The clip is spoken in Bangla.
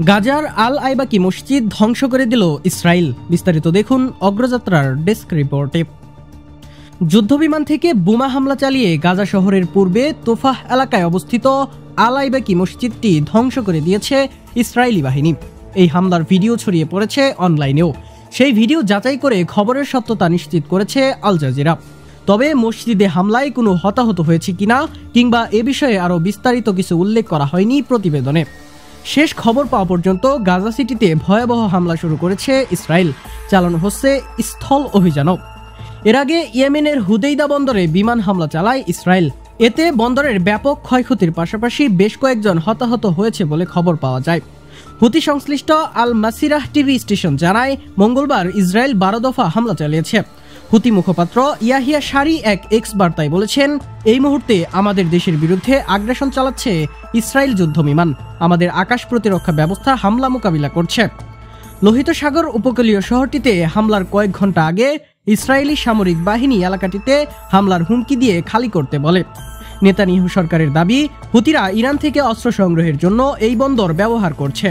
গাজার আল আইবাকি মসজিদ ধ্বংস করে দিল ইসরায়েল। বিস্তারিত দেখুন অগ্রযাত্রার ডেস্ক রিপোর্টে। যুদ্ধবিমান থেকে বোমা হামলা চালিয়ে গাজা শহরের পূর্বে তোফাহ এলাকায় অবস্থিত আল আইবাকি মসজিদটি ধ্বংস করে দিয়েছে ইসরায়েলি বাহিনী। এই হামলার ভিডিও ছড়িয়ে পড়েছে অনলাইনেও। সেই ভিডিও যাচাই করে খবরের সত্যতা নিশ্চিত করেছে আল জাজিরা। তবে মসজিদে হামলায় কোনো হতাহত হয়েছে কিনা কিংবা এ বিষয়ে আরও বিস্তারিত কিছু উল্লেখ করা হয়নি প্রতিবেদনে। শেষ খবর পাওয়া পর্যন্ত গাজা সিটিতে ভয়াবহ হামলা শুরু করেছে ইসরায়েল, চালানো হচ্ছে স্থল অভিযানও। এর আগে ইয়েমেনের হুদেইদা বন্দরে বিমান হামলা চালায় ইসরায়েল। এতে বন্দরের ব্যাপক ক্ষয়ক্ষতির পাশাপাশি বেশ কয়েকজন হতাহত হয়েছে বলে খবর পাওয়া যায়। হুতি সংশ্লিষ্ট আল মাসিরাহ টিভি স্টেশন জানায়, মঙ্গলবার ইসরায়েল 12 দফা হামলা চালিয়েছে। হুতি মুখপাত্র ইয়াহিয়া সারি এক এক্স বার্তায় বলেছেন, এই মুহূর্তে আমাদের দেশের বিরুদ্ধে আগ্রাসন চালাচ্ছে ইসরায়েল যুদ্ধবিমান। আমাদের আকাশ প্রতিরক্ষা ব্যবস্থা হামলা মোকাবিলা করছে। লোহিত সাগর উপকূলীয় শহরটিতে হামলার কয়েক ঘন্টা আগে ইসরায়েলি সামরিক বাহিনী এলাকাটিতে হামলার হুমকি দিয়ে খালি করতে বলে। নেতানিয়াহু সরকারের দাবি, হুতিরা ইরান থেকে অস্ত্র সংগ্রহের জন্য এই বন্দর ব্যবহার করছে।